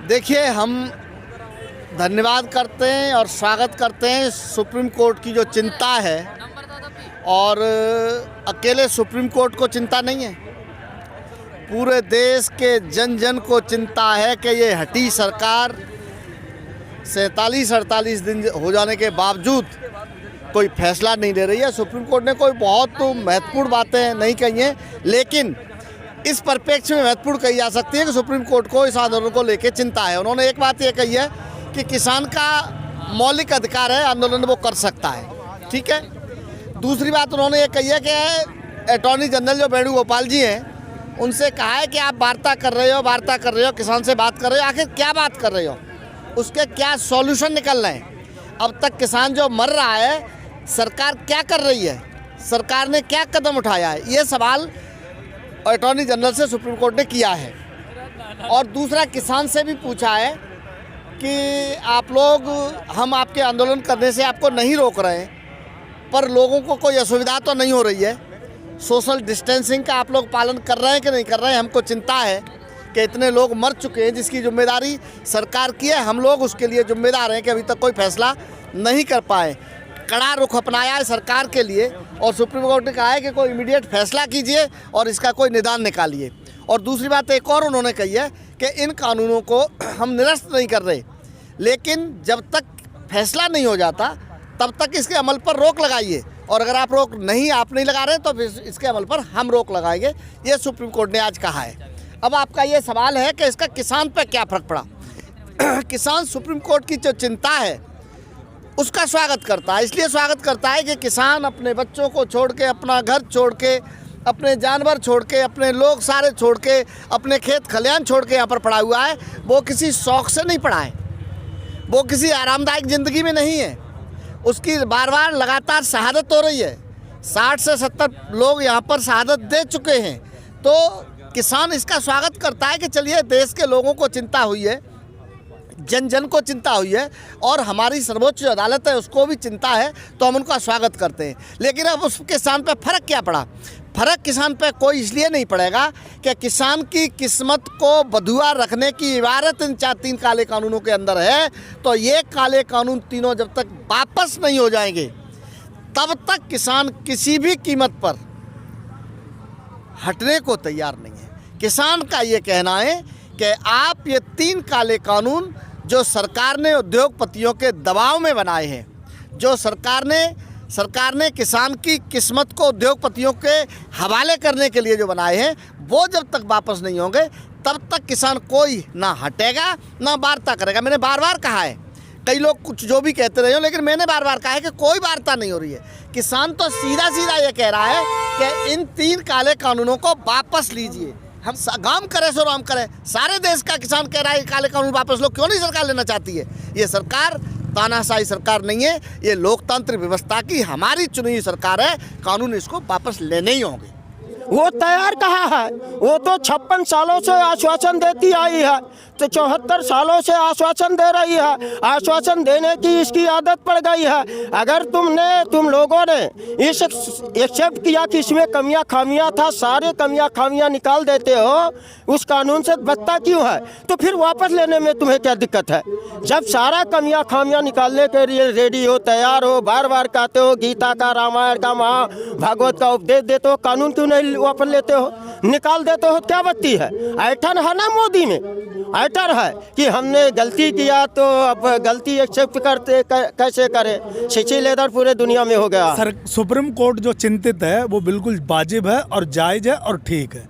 देखिए, हम धन्यवाद करते हैं और स्वागत करते हैं सुप्रीम कोर्ट की जो चिंता है। और अकेले सुप्रीम कोर्ट को चिंता नहीं है, पूरे देश के जन जन को चिंता है कि ये हटी सरकार 47-48 दिन हो जाने के बावजूद कोई फैसला नहीं ले रही है। सुप्रीम कोर्ट ने कोई बहुत महत्वपूर्ण बातें नहीं कही हैं, लेकिन इस परिप्रेक्ष्य में महत्वपूर्ण कही जा सकती है कि सुप्रीम कोर्ट को इस आंदोलन को लेकर चिंता है। उन्होंने एक बात ये कही है कि किसान का मौलिक अधिकार है, आंदोलन वो कर सकता है, ठीक है। दूसरी बात उन्होंने ये कही है कि अटॉर्नी जनरल जो वेणुगोपाल जी हैं, उनसे कहा है कि आप वार्ता कर रहे हो, किसान से बात कर रहे हो, आखिर क्या बात कर रहे हो, उसके क्या सॉल्यूशन निकल रहे हैं। अब तक किसान जो मर रहा है, सरकार क्या कर रही है, सरकार ने क्या कदम उठाया है, ये सवाल अटॉर्नी जनरल से सुप्रीम कोर्ट ने किया है। और दूसरा, किसान से भी पूछा है कि आप लोग, हम आपके आंदोलन करने से आपको नहीं रोक रहे हैं, पर लोगों को कोई असुविधा तो नहीं हो रही है, सोशल डिस्टेंसिंग का आप लोग पालन कर रहे हैं कि नहीं कर रहे हैं। हमको चिंता है कि इतने लोग मर चुके हैं जिसकी जिम्मेदारी सरकार की है, हम लोग उसके लिए जिम्मेदार हैं कि अभी तक कोई फैसला नहीं कर पाए। कड़ा रुख अपनाया है सरकार के लिए और सुप्रीम कोर्ट ने कहा है कि कोई इमीडिएट फैसला कीजिए और इसका कोई निदान निकालिए। और दूसरी बात एक और उन्होंने कही है कि इन कानूनों को हम निरस्त नहीं कर रहे, लेकिन जब तक फैसला नहीं हो जाता तब तक इसके अमल पर रोक लगाइए, और अगर आप आप नहीं लगा रहे तो फिर इसके अमल पर हम रोक लगाएंगे, ये सुप्रीम कोर्ट ने आज कहा है। अब आपका ये सवाल है कि इसका किसान पर क्या फ़र्क पड़ा। किसान सुप्रीम कोर्ट की जो चिंता है उसका स्वागत करता है। इसलिए स्वागत करता है कि किसान अपने बच्चों को छोड़ के, अपना घर छोड़ के, अपने जानवर छोड़ के, अपने लोग सारे छोड़ के, अपने खेत खलिहान छोड़ के यहाँ पर पड़ा हुआ है। वो किसी शौक़ से नहीं पड़ा है, वो किसी आरामदायक ज़िंदगी में नहीं है। उसकी बार बार लगातार शहादत हो रही है, 60 से 70 लोग यहाँ पर शहादत दे चुके हैं। तो किसान इसका स्वागत करता है कि चलिए, देश के लोगों को चिंता हुई है, जन जन को चिंता हुई है, और हमारी सर्वोच्च अदालत है उसको भी चिंता है, तो हम उनका स्वागत करते हैं। लेकिन अब उस किसान पे फ़र्क क्या पड़ा? फ़र्क किसान पे कोई इसलिए नहीं पड़ेगा कि किसान की किस्मत को बधुआ रखने की इबारत इन 3 काले कानूनों के अंदर है। तो ये काले कानून तीनों जब तक वापस नहीं हो जाएंगे, तब तक किसान किसी भी कीमत पर हटने को तैयार नहीं है। किसान का ये कहना है कि आप ये 3 काले कानून जो सरकार ने उद्योगपतियों के दबाव में बनाए हैं, जो सरकार ने किसान की किस्मत को उद्योगपतियों के हवाले करने के लिए जो बनाए हैं, वो जब तक वापस नहीं होंगे तब तक किसान कोई ना हटेगा ना वार्ता करेगा। मैंने बार बार कहा है, कई लोग कुछ जो भी कहते रहे हो, लेकिन मैंने बार बार कहा है कि कोई वार्ता नहीं हो रही है। किसान तो सीधा सीधा ये कह रहा है कि इन 3 काले कानूनों को वापस लीजिए। हम गाम करें सो राम करें, सारे देश का किसान कह रहा है काले कानून वापस लो। क्यों नहीं सरकार लेना चाहती है? ये सरकार तानाशाही सरकार नहीं है, ये लोकतांत्रिक व्यवस्था की हमारी चुनी हुई सरकार है। कानून इसको वापस लेने ही होंगे। वो तैयार कहाँ है? वो तो 56 सालों से आश्वासन देती आई है, तो 74 सालों से आश्वासन दे रही है। आश्वासन देने की इसकी आदत पड़ गई है। अगर तुम लोगों ने इस एक्सेप्ट किया कि इसमें कमियां खामियां था, सारे कमियां खामियां निकाल देते हो, उस कानून से बचता क्यों है? तो फिर वापस लेने में तुम्हें क्या दिक्कत है? जब सारा कमियां खामियां निकालने के लिए रेडी हो, तैयार हो, बार बार कहते हो गीता का, रामायण का, महाभागवत का उपदेश देते हो, कानून क्यों नहीं वापस लेते हो, निकाल देते हो? क्या बत्ती है? ऐठन है ना मोदी में, ऐठन है कि हमने गलती किया तो अब गलती एक्सेप्ट करते कैसे करें? शिक्षी लेदर पूरे दुनिया में हो गया। सर, सुप्रीम कोर्ट जो चिंतित है वो बिल्कुल वाजिब है और जायज़ है और ठीक है।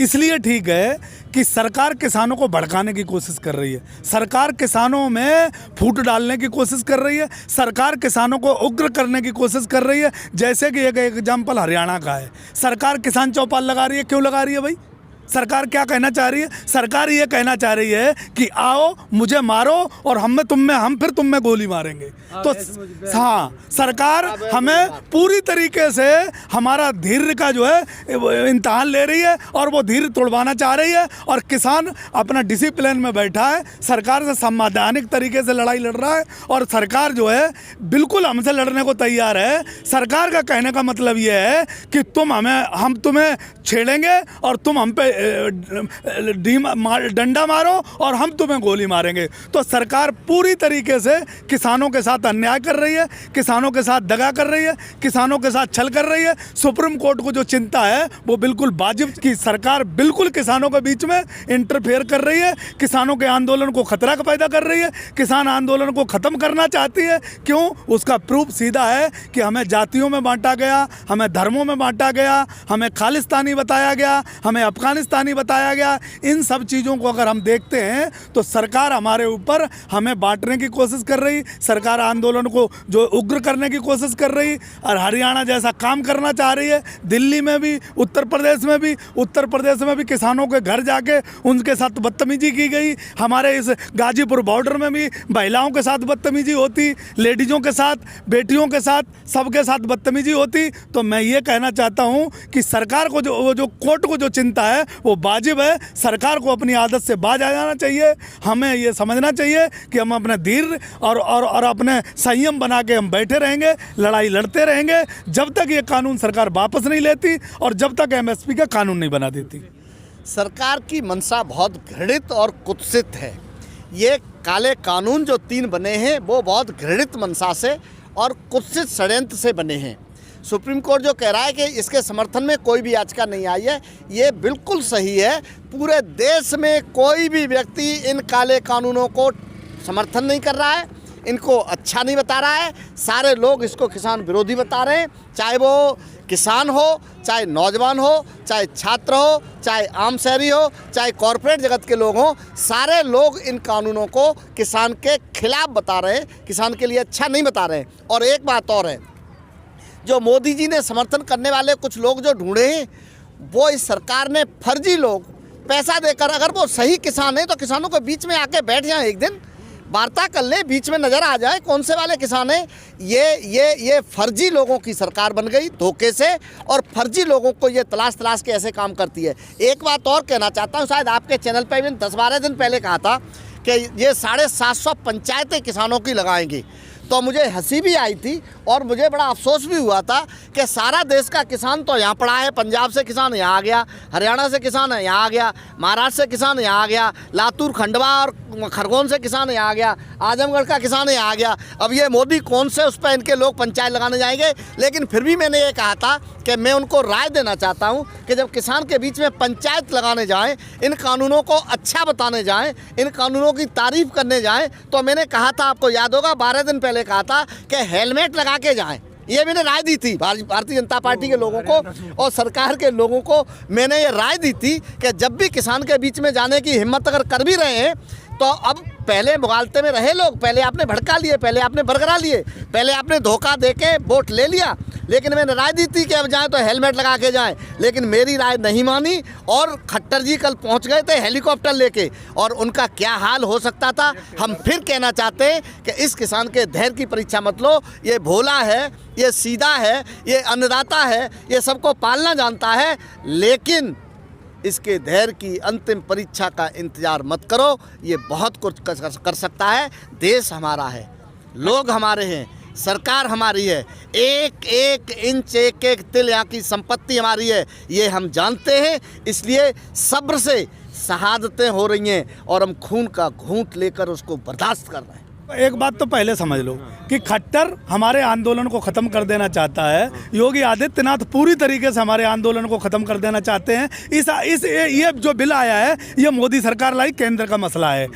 इसलिए ठीक है कि सरकार किसानों को भड़काने की कोशिश कर रही है, सरकार किसानों में फूट डालने की कोशिश कर रही है, सरकार किसानों को उग्र करने की कोशिश कर रही है। जैसे कि एक एग्जाम्पल हरियाणा का है, सरकार किसान चौपाल लगा रही है। क्यों लगा रही है भाई? सरकार क्या कहना चाह रही है? सरकार ये कहना चाह रही है कि आओ मुझे मारो और हम फिर तुम में गोली मारेंगे। तो हाँ, सरकार हमें पूरी तरीके से हमारा धैर्य का जो है इम्तहान ले रही है और वो धैर्य तोड़वाना चाह रही है। और किसान अपना डिसिप्लिन में बैठा है, सरकार से संवैधानिक तरीके से लड़ाई लड़ रहा है और सरकार जो है बिल्कुल हमसे लड़ने को तैयार है। सरकार का कहने का मतलब ये है कि हम तुम्हें छेड़ेंगे और तुम हम पे डंडा मारो और हम तुम्हें गोली मारेंगे। तो सरकार पूरी तरीके से किसानों के साथ अन्याय कर रही है, किसानों के साथ दगा कर रही है, किसानों के साथ छल कर रही है। सुप्रीम कोर्ट को जो चिंता है वो बिल्कुल वाजिब की सरकार बिल्कुल किसानों के बीच में इंटरफेयर कर रही है, किसानों के आंदोलन को खतरा पैदा कर रही है, किसान आंदोलन को ख़त्म करना चाहती है। क्यों? उसका प्रूफ सीधा है कि हमें जातियों में बांटा गया, हमें धर्मों में बांटा गया, हमें खालिस्तानी बताया गया, हमें अफगानिस्तानी बताया गया। इन सब चीज़ों को अगर हम देखते हैं तो सरकार हमारे ऊपर हमें बांटने की कोशिश कर रही, सरकार आंदोलन को जो उग्र करने की कोशिश कर रही और हरियाणा जैसा काम करना चाह रही है। दिल्ली में भी, उत्तर प्रदेश में भी किसानों के घर जाके उनके साथ बदतमीजी की गई। हमारे इस गाजीपुर बॉर्डर में भी महिलाओं के साथ बदतमीजी होती, लेडीज़ों के साथ, बेटियों के साथ, सबके साथ बदतमीजी होती। तो मैं ये कहना चाहता हूँ कि सरकार को जो कोर्ट को जो चिंता है वो वाजिब है। सरकार को अपनी आदत से बाज आ जाना चाहिए। हमें ये समझना चाहिए कि हम अपने धीर और अपने संयम बना के हम बैठे रहेंगे, लड़ाई लड़ते रहेंगे जब तक ये कानून सरकार वापस नहीं लेती और जब तक एमएसपी का कानून नहीं बना देती। सरकार की मंशा बहुत घृणित और कुत्सित है। ये काले कानून जो 3 बने हैं वो बहुत घृणित मंशा से और कुत्सित षड्यंत्र से बने हैं। सुप्रीम कोर्ट जो कह रहा है कि इसके समर्थन में कोई भी याचिका नहीं आई है, ये बिल्कुल सही है। पूरे देश में कोई भी व्यक्ति इन काले कानूनों को समर्थन नहीं कर रहा है, इनको अच्छा नहीं बता रहा है। सारे लोग इसको किसान विरोधी बता रहे हैं, चाहे वो किसान हो, चाहे नौजवान हो, चाहे छात्र हो, चाहे आम शहरी हो, चाहे कॉरपोरेट जगत के लोग हों। सारे लोग इन कानूनों को किसान के खिलाफ बता रहे हैं, किसान के लिए अच्छा नहीं बता रहे हैं। और एक बात और है, जो मोदी जी ने समर्थन करने वाले कुछ लोग जो ढूंढे हैं वो इस सरकार ने फर्जी लोग पैसा देकर, अगर वो सही किसान है तो किसानों के बीच में आके बैठ जाएं, एक दिन वार्ता कर ले, बीच में नज़र आ जाए कौन से वाले किसान हैं। ये फर्जी लोगों की सरकार बन गई धोखे से, और फर्जी लोगों को ये तलाश के ऐसे काम करती है। एक बात और कहना चाहता हूँ, शायद आपके चैनल पर भी 10-12 दिन पहले कहा था कि ये 750 पंचायतें किसानों की लगाएंगी। तो मुझे हंसी भी आई थी और मुझे बड़ा अफसोस भी हुआ था कि सारा देश का किसान तो यहाँ पड़ा है। पंजाब से किसान यहाँ आ गया, हरियाणा से किसान यहाँ आ गया, महाराष्ट्र से किसान यहाँ आ गया, लातूर, खंडवा और खरगोन से किसान यहाँ आ गया, आजमगढ़ का किसान यहाँ आ गया। अब ये मोदी कौन से उस पर इनके लोग पंचायत लगाने जाएंगे। लेकिन फिर भी मैंने ये कहा था कि मैं उनको राय देना चाहता हूँ कि जब किसान के बीच में पंचायत लगाने जाएँ, इन कानूनों को अच्छा बताने जाएँ, इन कानूनों की तारीफ़ करने जाएँ, तो मैंने कहा था, आपको याद होगा 12 दिन पहले कहा था कि हेलमेट लगा के जाएं। ये मैंने राय दी थी भारतीय जनता पार्टी के लोगों को और सरकार के लोगों को। मैंने ये राय दी थी कि जब भी किसान के बीच में जाने की हिम्मत अगर कर भी रहे हैं तो अब पहले मुगालते में रहे लोग, पहले आपने भड़का लिए, पहले आपने बरगरा लिए, पहले आपने धोखा देके वोट ले लिया। लेकिन मैंने राय दी थी कि अब जाएं तो हेलमेट लगा के जाएं, लेकिन मेरी राय नहीं मानी और खट्टर जी कल पहुंच गए थे हेलीकॉप्टर लेके, और उनका क्या हाल हो सकता था। हम फिर कहना चाहते हैं कि इस किसान के धैर्य की परीक्षा मत लो। ये भोला है, ये सीधा है, ये अन्नदाता है, ये सबको पालना जानता है, लेकिन इसके धैर्य की अंतिम परीक्षा का इंतज़ार मत करो। ये बहुत कुछ कर सकता है। देश हमारा है, लोग हमारे हैं, सरकार हमारी है, एक एक इंच, एक एक तिल यहाँ की संपत्ति हमारी है, ये हम जानते हैं। इसलिए सब्र से शहादतें हो रही हैं और हम खून का घूंट लेकर उसको बर्दाश्त कर रहे हैं। एक बात तो पहले समझ लो कि खट्टर हमारे आंदोलन को ख़त्म कर देना चाहता है। योगी आदित्यनाथ पूरी तरीके से हमारे आंदोलन को ख़त्म कर देना चाहते हैं। ये जो बिल आया है ये मोदी सरकार लाई केंद्र का मसला है।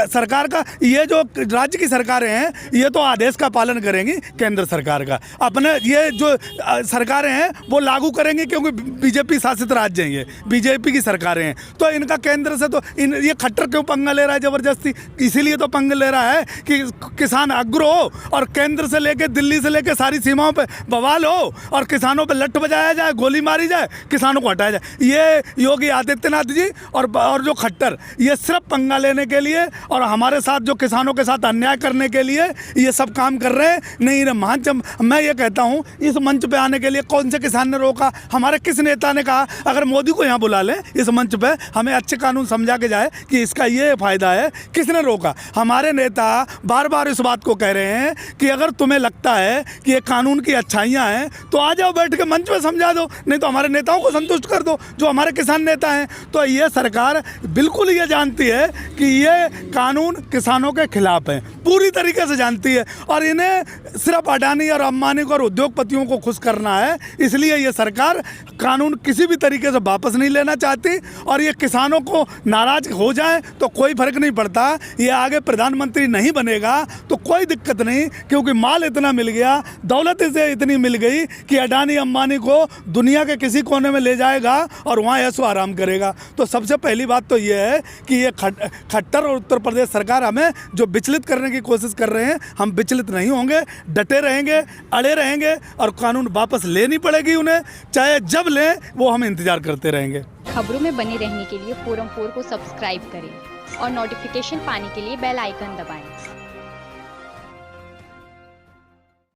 सरकार का, ये जो राज्य की सरकारें हैं ये तो आदेश का पालन करेंगी केंद्र सरकार का, अपने ये जो सरकारें हैं वो लागू करेंगी, क्योंकि बीजेपी शासित राज्य हैं, ये बीजेपी की सरकारें हैं। तो इनका केंद्र से तो ये खट्टर क्यों पंगा ले रहा है ज़बरदस्ती? इसीलिए तो पंगा ले रहा है कि किसान अग्र हो और केंद्र से लेके, दिल्ली से लेके सारी सीमाओं पे बवाल हो और किसानों पे लट बजाया जाए, गोली मारी जाए, किसानों को हटाया जाए। ये योगी आदित्यनाथ जी और जो खट्टर, ये सिर्फ पंगा लेने के लिए और हमारे साथ जो किसानों के साथ अन्याय करने के लिए ये सब काम कर रहे हैं। नहीं रे महान, मैं ये कहता हूँ इस मंच पे आने के लिए कौन से किसान ने रोका? हमारे किस नेता ने कहा अगर मोदी को यहाँ बुला लें इस मंच पे, हमें अच्छे कानून समझा के जाए कि इसका ये फ़ायदा है? किसने रोका? हमारे नेता बार बार इस बात को कह रहे हैं कि अगर तुम्हें लगता है कि ये कानून की अच्छाइयाँ हैं तो आ जाओ, बैठ के मंच पे समझा दो, नहीं तो हमारे नेताओं को संतुष्ट कर दो जो हमारे किसान नेता हैं। तो ये सरकार बिल्कुल ये जानती है कि ये कानून किसानों के खिलाफ है, पूरी तरीके से जानती है, और इन्हें सिर्फ अडानी और अंबानी को और उद्योगपतियों को खुश करना है। इसलिए ये सरकार कानून किसी भी तरीके से वापस नहीं लेना चाहती, और ये किसानों को नाराज हो जाए तो कोई फर्क नहीं पड़ता। ये आगे प्रधानमंत्री नहीं बनेगा तो कोई दिक्कत नहीं, क्योंकि माल इतना मिल गया, दौलत इसे इतनी मिल गई कि अडानी अंबानी को दुनिया के किसी कोने में ले जाएगा और वहाँ ऐसो आराम करेगा। तो सबसे पहली बात तो ये है कि ये खट्टर और उत्तर प्रदेश सरकार हमें जो विचलित करने की कोशिश कर रहे हैं, हम विचलित नहीं होंगे, डटे रहेंगे, अड़े रहेंगे, और कानून वापस लेनी पड़ेगी उन्हें, चाहे जब लें वो हम इंतजार करते रहेंगे। खबरों में बने रहने के लिए फोरम 4 को सब्सक्राइब करें और नोटिफिकेशन पाने के लिए बेल आइकन दबाएं।